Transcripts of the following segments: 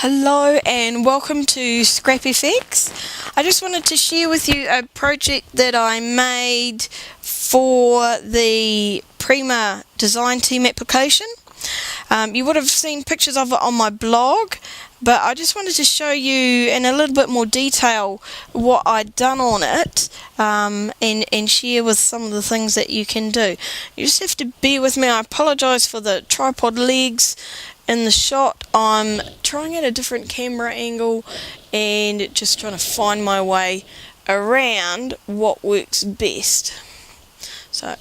Hello and welcome to Scrap FX. I just wanted to share with you a project that I made for the Prima design team application. You would have seen pictures of it on my blog, but I just wanted to show you in a little bit more detail what I'd done on it, and share with some of the things that you can do. You just have to bear with me. I apologise for the tripod legs in the shot. I'm trying at a different camera angle and just trying to find my way around what works best. So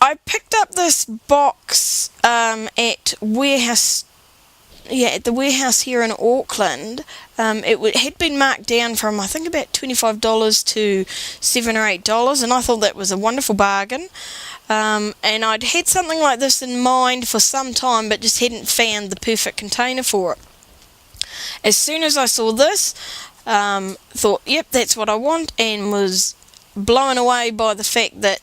I picked up this box at the warehouse here in Auckland. It had been marked down from I think about $25 to $7 or $8, and I thought that was a wonderful bargain. And I'd had something like this in mind for some time, but just hadn't found the perfect container for it. As soon as I saw this, thought, yep, that's what I want, and was blown away by the fact that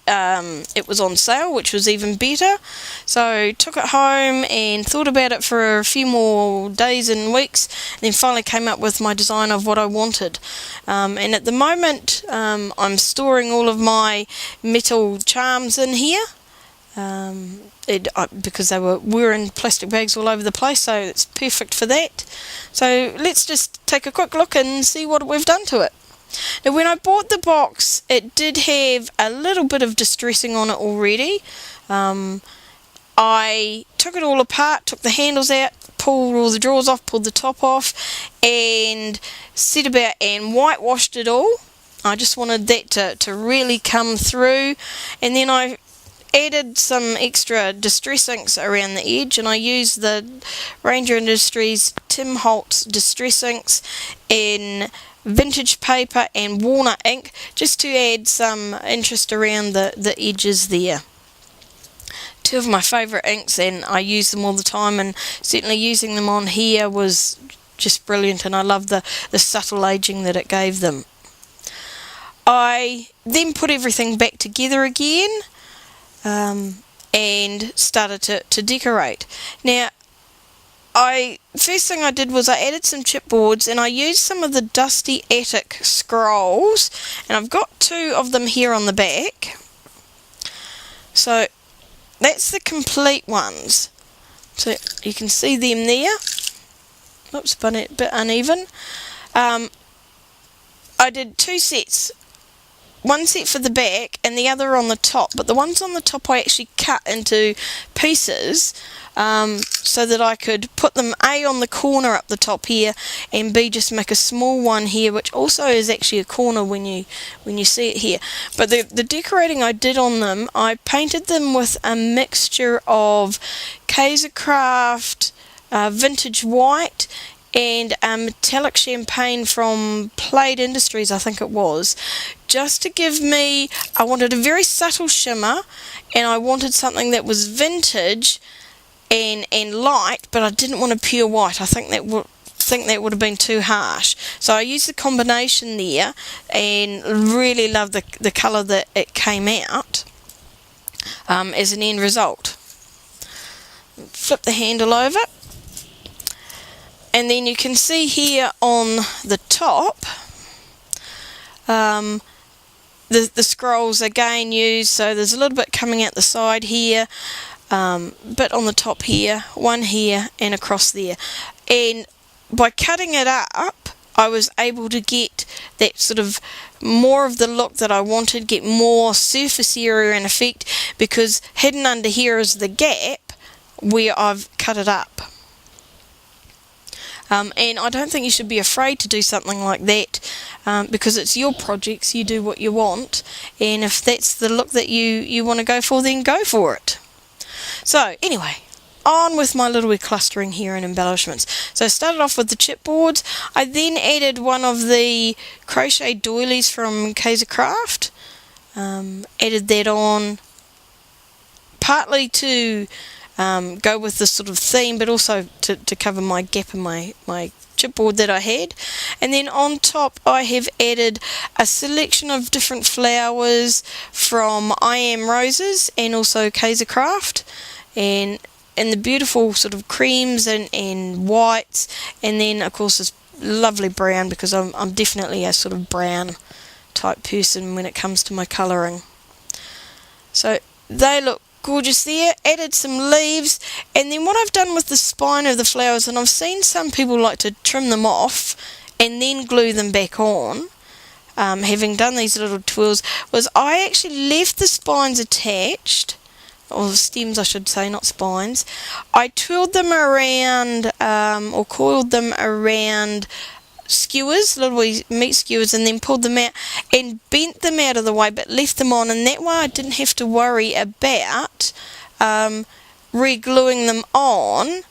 it was on sale, which was even better. So took it home and thought about it for a few more days and weeks, and then finally came up with my design of what I wanted. And at the moment I'm storing all of my metal charms in here, because they were in plastic bags all over the place, so it's perfect for that. So let's just take a quick look and see what we've done to it. Now, when I bought the box, it did have a little bit of distressing on it already. I took it all apart, took the handles out, pulled all the drawers off, pulled the top off, and set about and whitewashed it all. I just wanted that to really come through, and then I added some extra distress inks around the edge, and I used the Ranger Industries Tim Holtz distress inks in vintage paper and walnut ink, just to add some interest around the edges there. Two of my favourite inks, and I use them all the time, and certainly using them on here was just brilliant, and I love the subtle aging that it gave them. I then put everything back together again, and started to decorate. Now, first thing I did was I added some chipboards, and I used some of the Dusty Attic scrolls, and I've got two of them here on the back. So that's the complete ones. So you can see them there. Oops, a bit uneven. I did two sets. One set for the back and the other on the top, but the ones on the top I actually cut into pieces, so that I could put them A on the corner up the top here, and B just make a small one here, which also is actually a corner when you see it here. But the decorating I did on them, I painted them with a mixture of Craft vintage white and metallic champagne from Plaid Industries, I think it was, just to give me, I wanted a very subtle shimmer, and I wanted something that was vintage and light, but I didn't want a pure white. I think that would have been too harsh. So I used the combination there, and really love the colour that it came out as an end result. Flip the handle over, and then you can see here on the top, the scrolls again used, so there's a little bit coming out the side here, bit on the top here, one here, and across there. And by cutting it up, I was able to get that sort of more of the look that I wanted, get more surface area and effect, because hidden under here is the gap where I've cut it up. And I don't think you should be afraid to do something like that, because it's your projects, you do what you want, and if that's the look that you want to go for, then go for it. So anyway, on with my little clustering here and embellishments. So I started off with the chipboards. I then added one of the crochet doilies from Craft, added that on partly to go with the sort of theme, but also to cover my gap in my chipboard that I had. And then on top I have added a selection of different flowers from I Am Roses and also Craft, and the beautiful sort of creams and whites, and then of course this lovely brown, because I'm definitely a sort of brown type person when it comes to my colouring. So they look gorgeous there. Added some leaves, and then what I've done with the spine of the flowers, and I've seen some people like to trim them off and then glue them back on, having done these little twirls, was I actually left the spines attached, or the stems I should say, not spines. I twirled them around, or coiled them around skewers, little wee meat skewers, and then pulled them out and bent them out of the way, but left them on, and that way I didn't have to worry about re-gluing them on,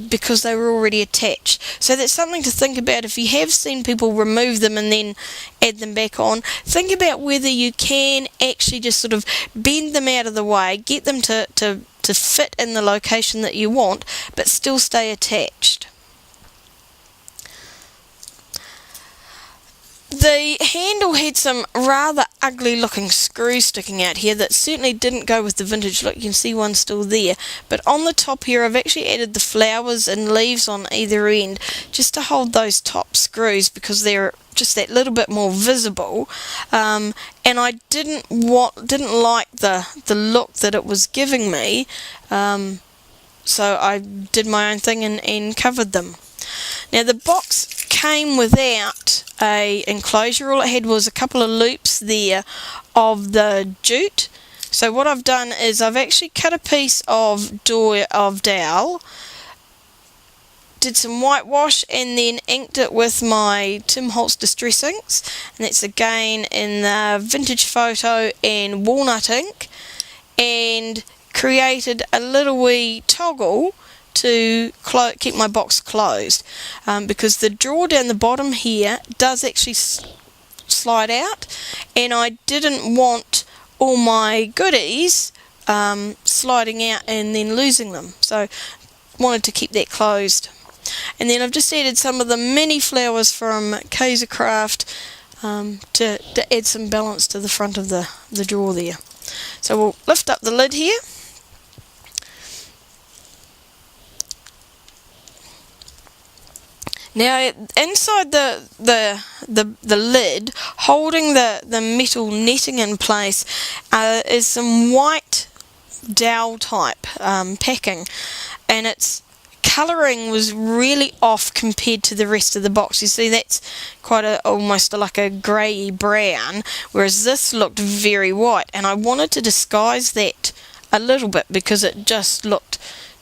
because they were already attached. So that's something to think about. If you have seen people remove them and then add them back on, think about whether you can actually just sort of bend them out of the way, get them to fit in the location that you want, but still stay attached. The handle had some rather ugly looking screws sticking out here that certainly didn't go with the vintage look. You can see one still there, but on the top here I've actually added the flowers and leaves on either end just to hold those top screws, because they're just that little bit more visible, and I didn't like the look that it was giving me, so I did my own thing and covered them. Now the box came without a enclosure. All it had was a couple of loops there of the jute. So what I've done is I've actually cut a piece of dowel, did some whitewash, and then inked it with my Tim Holtz Distress inks, and that's again in the Vintage Photo and Walnut ink, and created a little wee toggle to keep my box closed, because the drawer down the bottom here does actually slide out, and I didn't want all my goodies sliding out and then losing them, so wanted to keep that closed. And then I've just added some of the mini flowers from Kaiser Craft to add some balance to the front of the drawer there. So we'll lift up the lid here. Now inside the lid, holding the metal netting in place, is some white dowel type packing, and its colouring was really off compared to the rest of the box. You see, that's quite almost like a grey brown, whereas this looked very white, and I wanted to disguise that a little bit because it just looked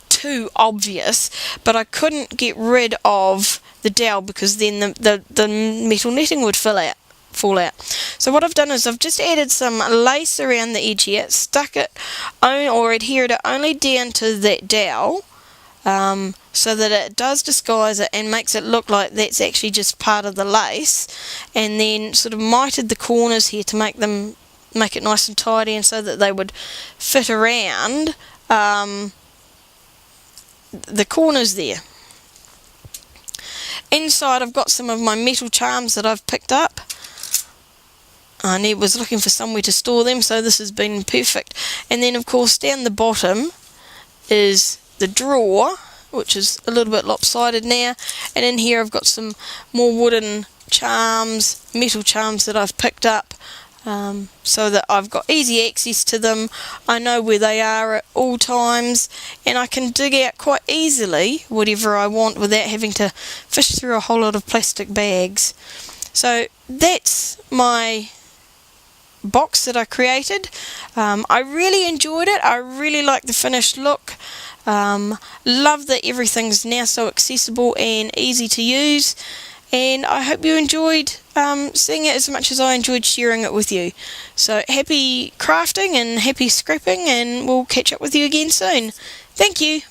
too obvious, but I couldn't get rid of the dowel because then the metal netting would fall out. So what I've done is I've just added some lace around the edge here, stuck it or adhered it only down to that dowel, so that it does disguise it and makes it look like that's actually just part of the lace, and then sort of mited the corners here to make it nice and tidy, and so that they would fit around the corners there. Inside I've got some of my metal charms that I've picked up. I was looking for somewhere to store them, so this has been perfect. And then of course down the bottom is the drawer, which is a little bit lopsided now, and in here I've got some more wooden charms, metal charms that I've picked up, so that I've got easy access to them. I know where they are at all times, and I can dig out quite easily whatever I want without having to fish through a whole lot of plastic bags. So that's my box that I created. I really enjoyed it. I really like the finished look. Love that everything's now so accessible and easy to use, and I hope you enjoyed seeing it as much as I enjoyed sharing it with you. So happy crafting and happy scrapping, and we'll catch up with you again soon. Thank you.